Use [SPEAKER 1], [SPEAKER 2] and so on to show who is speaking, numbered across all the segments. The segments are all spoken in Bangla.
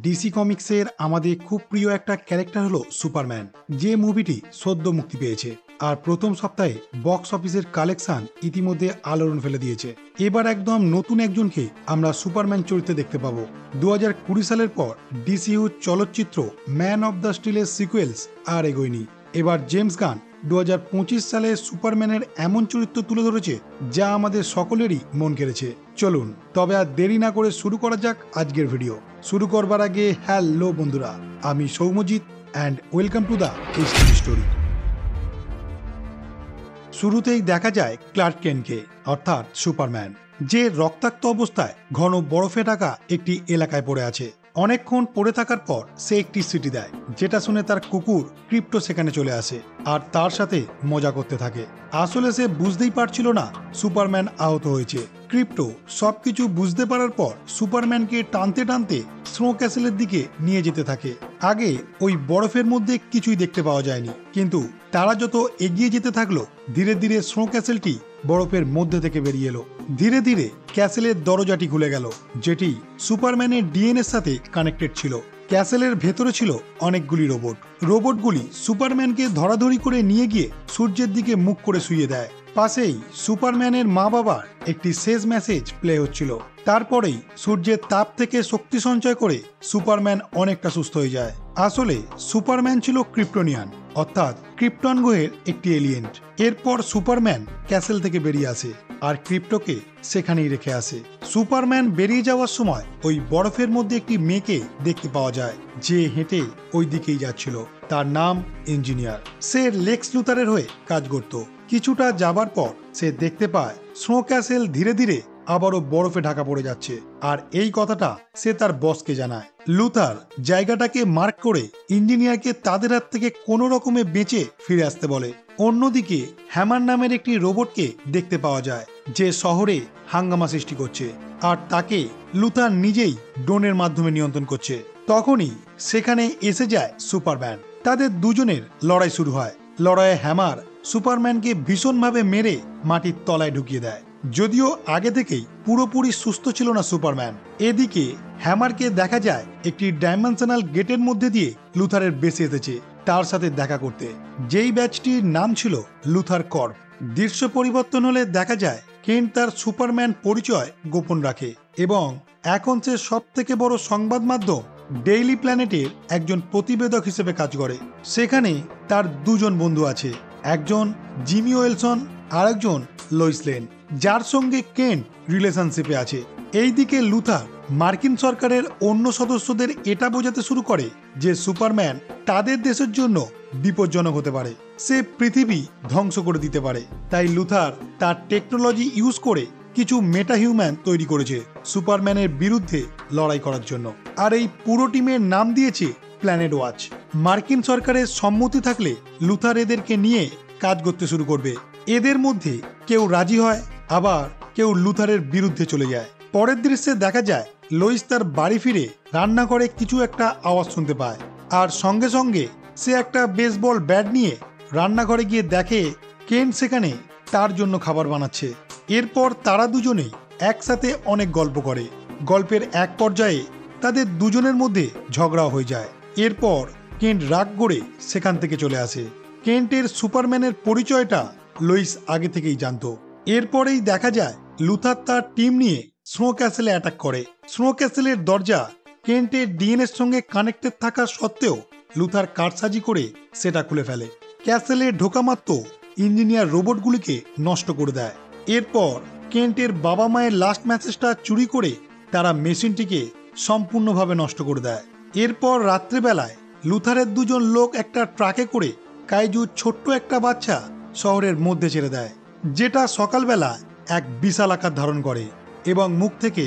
[SPEAKER 1] ডিসি কমিক্সের আমাদের খুব প্রিয় একটা ক্যারেক্টার হলো সুপারম্যান, যে মুভিটি সদ্য মুক্তি পেয়েছে আর প্রথম সপ্তাহে বক্স অফিসের কালেকশন ইতিমধ্যে আলোড়ন ফেলে দিয়েছে। এবার একদম নতুন একজনকে আমরা সুপারম্যান চরিত্রে দেখতে পাবো। 2020 সালের পর ডিসিইউ চলচ্চিত্র ম্যান অব দ্য স্টিলের সিকুয়েলস আর এগোয়নি। এবার জেমস গান 2025 সালে সুপারম্যানের এমন চরিত্র তুলে ধরেছে যা আমাদের সকলেরই মন কেড়েছে। চলুন তবে আর দেরি না করে শুরু করা যাক আজকের ভিডিও। শুরু করবার আগে হ্যালো বন্ধুরা, আমি Soumyajit and welcome to the story. শুরুতেই দেখা যায় ক্লার্ক কেন্টকে, অর্থাৎ সুপারম্যান, যে রক্তাক্ত অবস্থায় ঘন বরফে ঢাকা একটি এলাকায় পড়ে আছে। অনেকক্ষণ পড়ে থাকার পর সে একটি সিটি দেয়, যেটা শুনে তার কুকুর ক্রিপ্টো সেখানে চলে আসে আর তার সাথে মজা করতে থাকে। আসলে সে বুঝতেই পারছিল না সুপারম্যান আহত হয়েছে। ক্রিপ্টো সবকিছু বুঝতে পারার পর সুপারম্যানকে টানতে টানতে স্নো ক্যাসেলের দিকে নিয়ে যেতে থাকে। আগে ওই বরফের মধ্যে কিছুই দেখতে পাওয়া যায়নি, কিন্তু তারা যত এগিয়ে যেতে থাকলো ধীরে ধীরে স্নো ক্যাসেলটি বরফের মধ্যে থেকে বেরিয়ে এলো। ধীরে ধীরে ক্যাসেলের দরজাটি খুলে গেল, যেটি সুপারম্যানের ডিএনএর সাথে কানেক্টেড ছিল। ক্যাসেলের ভেতরে ছিল অনেকগুলি রোবট। রোবটগুলি সুপারম্যানকে ধরাধরি করে নিয়ে গিয়ে সূর্যের দিকে মুখ করে শুইয়ে দেয়। পাশেই সুপারম্যানের মা বাবার একটি শেষ মেসেজ প্লে হচ্ছিল। তারপরেই সূর্যের তাপ থেকে শক্তি সঞ্চয় করে সুপারম্যান অনেকটা সুস্থ হয়ে যায়। আসলে সুপারম্যান ছিল ক্রিপ্টোনিয়ান, অর্থাৎ ক্রিপ্টন গ্রহের একটি এলিয়েন্ট। এরপর সুপারম্যান ক্যাসেল থেকে বেরিয়ে আসে আর ক্রিপ্টোকে সেখানেই রেখে আসে। সুপারম্যান বেরিয়ে যাওয়ার সময় ওই বরফের মধ্যে একটি মেয়েকে দেখতে পাওয়া যায়, যে হেঁটে ওই দিকেই যাচ্ছিল। তার নাম ইঞ্জিনিয়ার। সে লেক্স লুথারের হয়ে কাজ করত। কিছুটা যাবার পর সে দেখতে পায় স্নো ক্যাসেল ধীরে ধীরে আবারও বরফে ঢাকা পড়ে যাচ্ছে, আর এই কথাটা সে তার বসকে জানায়। লুথার জায়গাটাকে মার্ক করে ইঞ্জিনিয়ারকে তাদের হাত থেকে কোনো রকমে বেঁচে ফিরে আসতে বলে। অন্যদিকে হ্যামার নামের একটি রোবটকে দেখতে পাওয়া যায়, যে শহরে হাঙ্গামা সৃষ্টি করছে, আর তাকে লুথার নিজেই ড্রোনের মাধ্যমে নিয়ন্ত্রণ করছে। তখনই সেখানে এসে যায় সুপারম্যান। তাদের দুজনের লড়াই শুরু হয়। লড়াইয়ে হ্যামার সুপারম্যানকে ভীষণভাবে মেরে মাটির তলায় ঢুকিয়ে দেয়। যদিও আগে থেকেই পুরোপুরি সুস্থ ছিল না সুপারম্যান। এদিকে হ্যামারকে দেখা যায় একটি ডাইমেনশনাল গেটের মধ্যে দিয়ে লুথারের বেসে এসেছে তার সাথে দেখা করতে, যেই ব্যাচটির নাম ছিল লুথার কর্প। দৃশ্য পরিবর্তন হলে দেখা যায় কেন্ট তার সুপারম্যান পরিচয় গোপন রাখে এবং এখন সে সব থেকে বড় সংবাদ মাধ্যম ডেইলি প্ল্যানেটের একজন প্রতিবেদক হিসেবে কাজ করে। সেখানে তার দুজন বন্ধু আছে, একজন জিমি ওয়েলসন আর একজন লোইস লেন, যার সঙ্গে কেন্ট রিলেশনশিপে আছে। এইদিকে লুথার মার্কিন সরকারের অন্য সদস্যদের এটা বোঝাতে শুরু করে যে সুপারম্যান তাদের দেশের জন্য বিপজ্জনক হতে পারে, সে পৃথিবী ধ্বংস করে দিতে পারে। তাই লুথার তার টেকনোলজি ইউজ করে কিছু মেটা হিউম্যান তৈরি করেছে সুপারম্যানের বিরুদ্ধে লড়াই করার জন্য, আর এই পুরো টিমের নাম দিয়েছে প্ল্যানেট ওয়াচ। মার্কিন সরকারের সম্মতি থাকলে লুথার এদেরকে নিয়ে কাজ করতে শুরু করবে। এদের মধ্যে কেউ রাজি হয়, আবার কেউ লুথারের বিরুদ্ধে চলে যায়। পরের দৃশ্যে দেখা যায় লোইস তার বাড়ি ফিরে রান্নাঘরে কিছু একটা আওয়াজ শুনতে পায়, আর সঙ্গে সঙ্গে সে একটা বেসবল ব্যাট নিয়ে রান্নাঘরে গিয়ে দেখে কেন্ট সেখানে তার জন্য খাবার বানাচ্ছে। এরপর তারা দুজনেই একসাথে অনেক গল্প করে। গল্পের এক পর্যায়ে তাদের দুজনের মধ্যে ঝগড়া হয়ে যায়। এরপর কেন্ট রাগ করে সেখান থেকে চলে আসে। কেন্টের সুপারম্যানের পরিচয়টা লোইস আগে থেকেই জানতো। এরপরেই দেখা যায় লুথার তার টিম নিয়ে স্নো ক্যাসেলে অ্যাটাক করে। স্নো ক্যাসেলের দরজা কেন্টের ডিএনএর সঙ্গে কানেক্টেড থাকা সত্ত্বেও লুথার কারসাজি করে সেটা খুলে ফেলে। ক্যাসেলে ঢোকা মাত্র ইঞ্জিনিয়ার রোবটগুলিকে নষ্ট করে দেয়। এরপর কেন্টের বাবা মায়ের লাস্ট মেসেজটা চুরি করে তারা মেশিনটিকে সম্পূর্ণভাবে নষ্ট করে দেয়। এরপর রাত্রিবেলায় লুথারের দুজন লোক একটা ট্রাকে করে কাইজু ছোট্ট একটা বাচ্চা শহরের মধ্যে ছেড়ে দেয়, যেটা সকালবেলা এক বিশাল আকার ধারণ করে এবং মুখ থেকে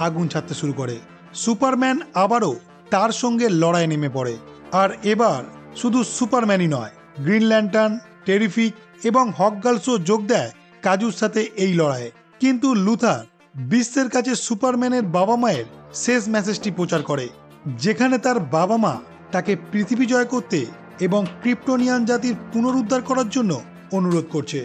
[SPEAKER 1] আগুন ছাড়তে শুরু করে। সুপারম্যান আবারও তার সঙ্গে লড়াই নেমে পড়ে, আর এবার শুধু সুপারম্যানই নয়, গ্রিন ল্যান্টার্ন, টেরিফিক এবং হক গার্লসও যোগ দেয় কাজুর সাথে এই লড়াইয়ে। কিন্তু লুথার বিশ্বের কাছে সুপারম্যানের বাবা মায়ের শেষ মেসেজটি প্রচার করে, যেখানে তার বাবা মা তাকে পৃথিবী জয় করতে এবং ক্রিপ্টোনিয়ান জাতির পুনরুদ্ধার করার জন্য অনুরোধ করছে।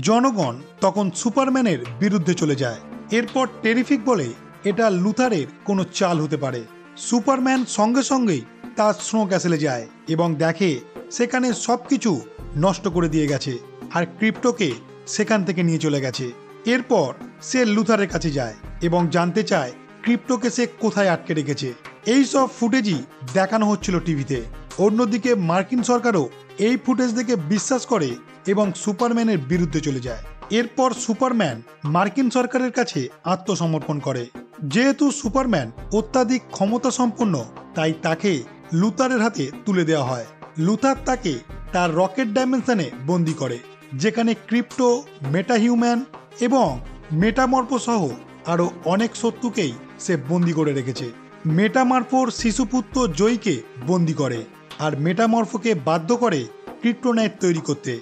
[SPEAKER 1] জনগণ তখন সুপারম্যানের বিরুদ্ধে চলে যায়। এরপর টেরিফিক বলে এটা লুথারের কোনো চাল হতে পারে, সুপারম্যান সঙ্গে সঙ্গেই তার স্নো ক্যাসেলে যায় এবং দেখে সেখানে সবকিছু নষ্ট করে দিয়ে গেছে আর ক্রিপ্টোকে সেখান থেকে নিয়ে চলে গেছে। এরপর সে লুথারের কাছে যায় এবং জানতে চায় ক্রিপ্টোকে সে কোথায় আটকে রেখেছে। এই সব ফুটেজই দেখানো হচ্ছিল টিভিতে। অন্যদিকে মার্কিন সরকারও এই ফুটেজ দেখে বিশ্বাস করে এবং সুপারম্যানের বিরুদ্ধে চলে যায়। এরপর সুপারম্যান মার্কিন সরকারের কাছে আত্মসমর্পণ করে। যেহেতু সুপারম্যান অত্যাধিক ক্ষমতা সম্পন্ন, তাই তাকে লুথারের হাতে তুলে দেওয়া হয়। লুথার তাকে তার রকেট ডাইমেনশনে বন্দি করে, যেখানে ক্রিপ্টো, মেটাহিউম্যান এবং মেটামর্ফো সহ আরও অনেক শত্রুকেই সে বন্দি করে রেখেছে। মেটামর্ফোর শিশুপুত্র জয়কে বন্দি করে আর মেটামর্ফোকে বাধ্য করে ক্রিপ্টোনাইট তৈরি করতে,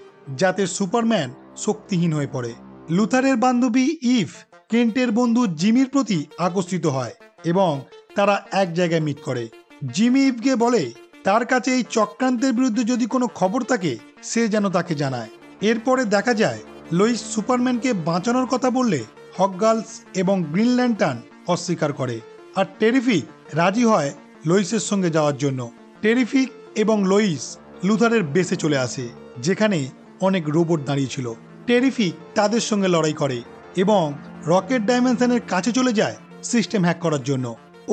[SPEAKER 1] যাতে সুপারম্যান শক্তিহীন হয়ে পড়ে। লুথারের বান্ধবী ইভ কেন্টের বন্ধু জিমির প্রতি আকর্ষিত হয় এবং তারা এক জায়গায় মিট করে। জিমি ইভকে বলে তার কাছে এই চক্রান্তের বিরুদ্ধে যদি কোনো খবর থাকে সে যেন তাকে জানায়। এরপরে দেখা যায় লোইস সুপারম্যানকে বাঁচানোর কথা বললে হকগার্লস এবং গ্রিন ল্যান্টার্ন অস্বীকার করে, আর টেরিফিক রাজি হয় লোইসের সঙ্গে যাওয়ার জন্য। টেরিফিক এবং লোইস লুথারের বেসে চলে আসে, যেখানে অনেক রোবট দাঁড়িয়ে ছিল। টেরিফিক তাদের সঙ্গে লড়াই করে এবং রকেট ডাইমেনশনের কাছে চলে যায় সিস্টেম হ্যাক করার জন্য।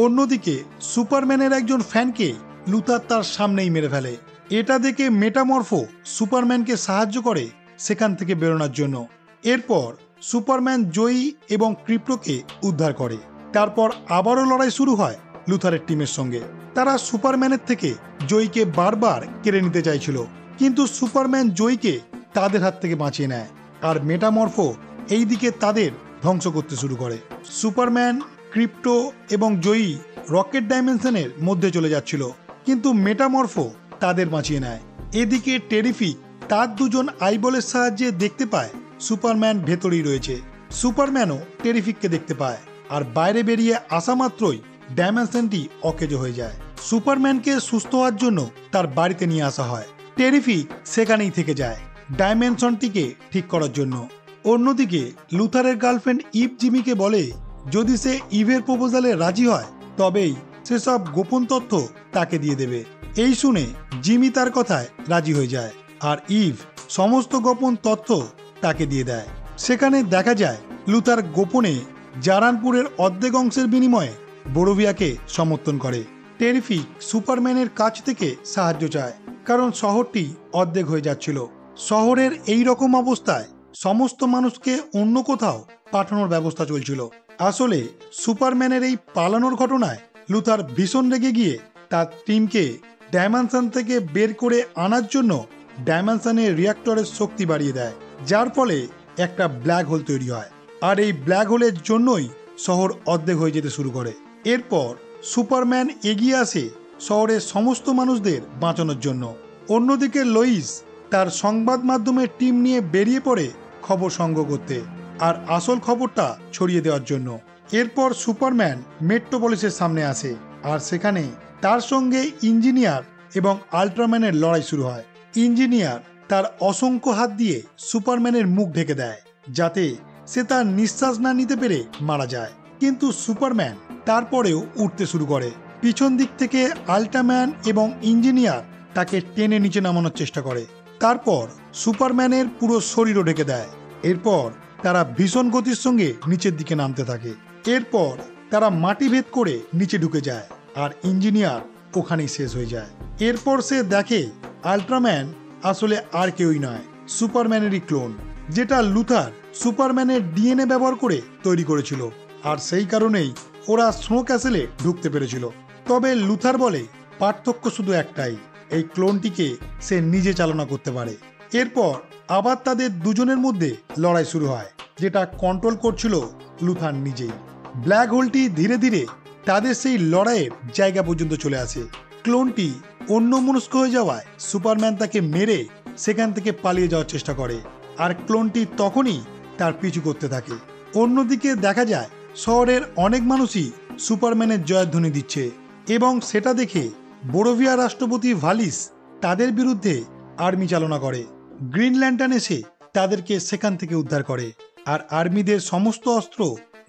[SPEAKER 1] অন্যদিকে সুপারম্যানের একজন ফ্যানকে লুথার তার সামনেই মেরে ফেলে। এটা দেখে মেটামর্ফো সুপারম্যানকে সাহায্য করে সেখান থেকে বেরোনোর জন্য। এরপর সুপারম্যান জয়ী এবং ক্রিপ্টোকে উদ্ধার করে। তারপর আবারও লড়াই শুরু হয় লুথারের টিমের সঙ্গে। তারা সুপারম্যানের থেকে জয়ীকে বারবার কেড়ে নিতে চাইছিল, কিন্তু সুপারম্যান জয়ীকে তাদের হাত থেকে বাঁচিয়ে নেয় আর মেটামর্ফো এই দিকে তাদের ধ্বংস করতে শুরু করে। সুপারম্যান, ক্রিপ্টো এবং জয়ী রকেট ডাইমেনশনের মধ্যে চলে যাচ্ছিল, কিন্তু মেটামর্ফো তাদের বাঁচিয়ে নেয়। এদিকে টেরিফিক তার দুজন আইবলের সাহায্যে দেখতে পায় সুপারম্যান ভেতরেই রয়েছে। সুপারম্যানও টেরিফিককে দেখতে পায় আর বাইরে বেরিয়ে আসা মাত্রই ডাইমেনশনটি অকেজো হয়ে যায়। সুপারম্যানকে সুস্থ হওয়ার জন্য তার বাড়িতে নিয়ে আসা হয়। টেরিফিক সেখানেই থেকে যায় ডাইমেনশনটিকে ঠিক করার জন্য। অন্যদিকে লুথারের গার্লফ্রেন্ড ইভ জিমিকে বলে যদি সে ইভের প্রপোজালে রাজি হয় তবেই সেসব গোপন তথ্য তাকে দিয়ে দেবে। এই শুনে জিমি তার কথায় রাজি হয়ে যায় আর ইভ সমস্ত গোপন তথ্য তাকে দিয়ে দেয়। সেখানে দেখা যায় লুথার গোপনে জারানপুরের অর্ধেক অংশের বিনিময়ে বোরোভিয়াকে সমর্থন করে। টেরিফিক সুপারম্যানের কাছ থেকে সাহায্য চায়, কারণ শহরটি অর্ধেক হয়ে যাচ্ছিল। শহরের এই রকম অবস্থায় সমস্ত মানুষকে অন্য কোথাও পাঠানোর ব্যবস্থা চলছিল। আসলে সুপারম্যানের এই পালানোর ঘটনায় লুথার ভীষণ রেগে গিয়ে তার টিমকে ডাইমেনশন থেকে বের করে আনার জন্য ডাইমেনশনের রিঅ্যাক্টরের শক্তি বাড়িয়ে দেয়, যার ফলে একটা ব্ল্যাক হোল তৈরি হয়। আর এই ব্ল্যাক হোলের জন্যই শহর অর্ধেক হয়ে যেতে শুরু করে। এরপর সুপারম্যান এগিয়ে আসে শহরের সমস্ত মানুষদের বাঁচানোর জন্য। অন্যদিকে লোইস তার সংবাদ মাধ্যমের টিম নিয়ে বেরিয়ে পড়ে খবর সংগ্রহ করতে আর আসল খবরটা ছড়িয়ে দেওয়ার জন্য। এরপর সুপারম্যান মেট্রোপলিসের সামনে আসে আর সেখানে তার সঙ্গে ইঞ্জিনিয়ার এবং আল্ট্রাম্যানের লড়াই শুরু হয়। ইঞ্জিনিয়ার তার অসংখ্য হাত দিয়ে সুপারম্যানের মুখ ঢেকে দেয়, যাতে সে তার নিঃশ্বাস না নিতে পেরে মারা যায়। কিন্তু সুপারম্যান তারপরেও উঠতে শুরু করে। পিছন দিক থেকে আল্ট্রাম্যান এবং ইঞ্জিনিয়ার তাকে টেনে নিচে নামানোর চেষ্টা করে। তারপর সুপারম্যানের পুরো শরীরও ঢেকে দেয়। এরপর তারা ভীষণ গতির সঙ্গে নিচের দিকে নামতে থাকে। এরপর তারা মাটি ভেদ করে নিচে ঢুকে যায় আর ইঞ্জিনিয়ার ওখানেই শেষ হয়ে যায়। এরপর সে দেখে আল্ট্রাম্যান আসলে আর কেউই নয়, সুপারম্যানেরই ক্লোন, যেটা লুথার সুপারম্যানের ডিএনএ ব্যবহার করে তৈরি করেছিল। আর সেই কারণেই ওরা স্নো ক্যাসেলে ঢুকতে পেরেছিল। তবে লুথার বলে পার্থক্য শুধু একটাই, এই ক্লোনটিকে সে নিজে চালনা করতে পারে। এরপর আবার তাদের দুজনের মধ্যে লড়াই শুরু হয়, যেটা কন্ট্রোল করছিল লুথার নিজেই। ব্ল্যাক হোলটি ধীরে ধীরে তাদের সেই লড়াইয়ের জায়গা পর্যন্ত চলে আসে। ক্লোনটি অন্যমনস্ক হয়ে যাওয়ায় সুপারম্যান তাকে মেরে সেখান থেকে পালিয়ে যাওয়ার চেষ্টা করে আর ক্লোনটি তখনই তার পিছু করতে থাকে। অন্যদিকে দেখা যায় শহরের অনেক মানুষই সুপারম্যানের জয়ধ্বনি দিচ্ছে এবং সেটা দেখে বোরোভিয়া রাষ্ট্রপতি ভালিস তাদের বিরুদ্ধে আর্মি চালনা করে। গ্রিন ল্যান্টার্ন এসে তাদেরকে সেখান থেকে উদ্ধার করে আর আর্মিদের সমস্ত অস্ত্র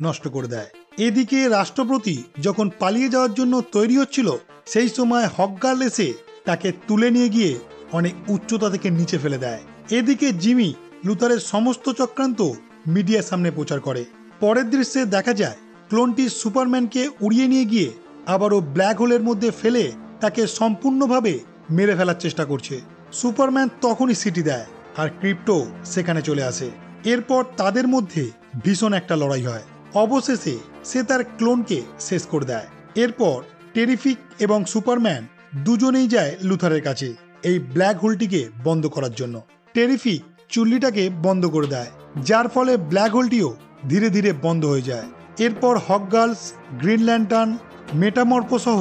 [SPEAKER 1] নষ্ট করে দেয়। এদিকে রাষ্ট্রপতি যখন পালিয়ে যাওয়ার জন্য তৈরি হচ্ছিল, সেই সময় হকগার্ল এসে তাকে তুলে নিয়ে গিয়ে অনেক উচ্চতা থেকে নিচে ফেলে দেয়। এদিকে জিমি লুথারের সমস্ত চক্রান্ত মিডিয়ার সামনে প্রচার করে। পরের দৃশ্যে দেখা যায় ক্লোনটি সুপারম্যানকে উড়িয়ে নিয়ে গিয়ে আবারও ব্ল্যাক হোলের মধ্যে ফেলে তাকে সম্পূর্ণভাবে মেরে ফেলার চেষ্টা করছে। সুপারম্যান তখনই সিটি দেয় আর ক্রিপ্টো সেখানে চলে আসে। এরপর তাদের মধ্যে ভীষণ একটা লড়াই হয়। অবশেষে সে তার ক্লোনকে শেষ করে দেয়। এরপর টেরিফিক এবং সুপারম্যান দুজনেই যায় লুথারের কাছে এই ব্ল্যাক হোলটিকে বন্ধ করার জন্য। টেরিফিক চুল্লিটাকে বন্ধ করে দেয়, যার ফলে ব্ল্যাক হোলটিও ধীরে ধীরে বন্ধ হয়ে যায়। এরপর হকগার্লস, গ্রিন ল্যান্টার্ন, মেটামরফো সহ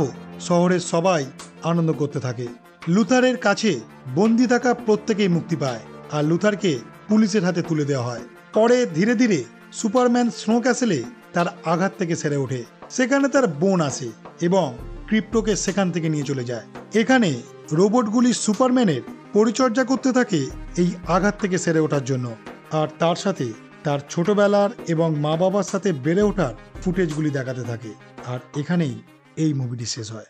[SPEAKER 1] শহরের সবাই আনন্দ করতে থাকে। লুথারের কাছে বন্দি থাকা প্রত্যেকেই মুক্তি পায় আর লুথারকে পুলিশের হাতে তুলে দেওয়া হয়। পরে ধীরে ধীরে সুপারম্যান স্নো ক্যাসেলে তার আঘাত থেকে সেরে ওঠে। সেখানে তার বোন আসে এবং ক্রিপ্টোকে সেখান থেকে নিয়ে চলে যায়। এখানে রোবটগুলি সুপারম্যানের পরিচর্যা করতে থাকে এই আঘাত থেকে সেরে ওঠার জন্য, আর তার সাথে তার ছোটবেলার এবং মা বাবার সাথে বেড়ে ওঠার ফুটেজগুলি দেখাতে থাকে। আর এখানেই এই মুভিটি শেষ হয়।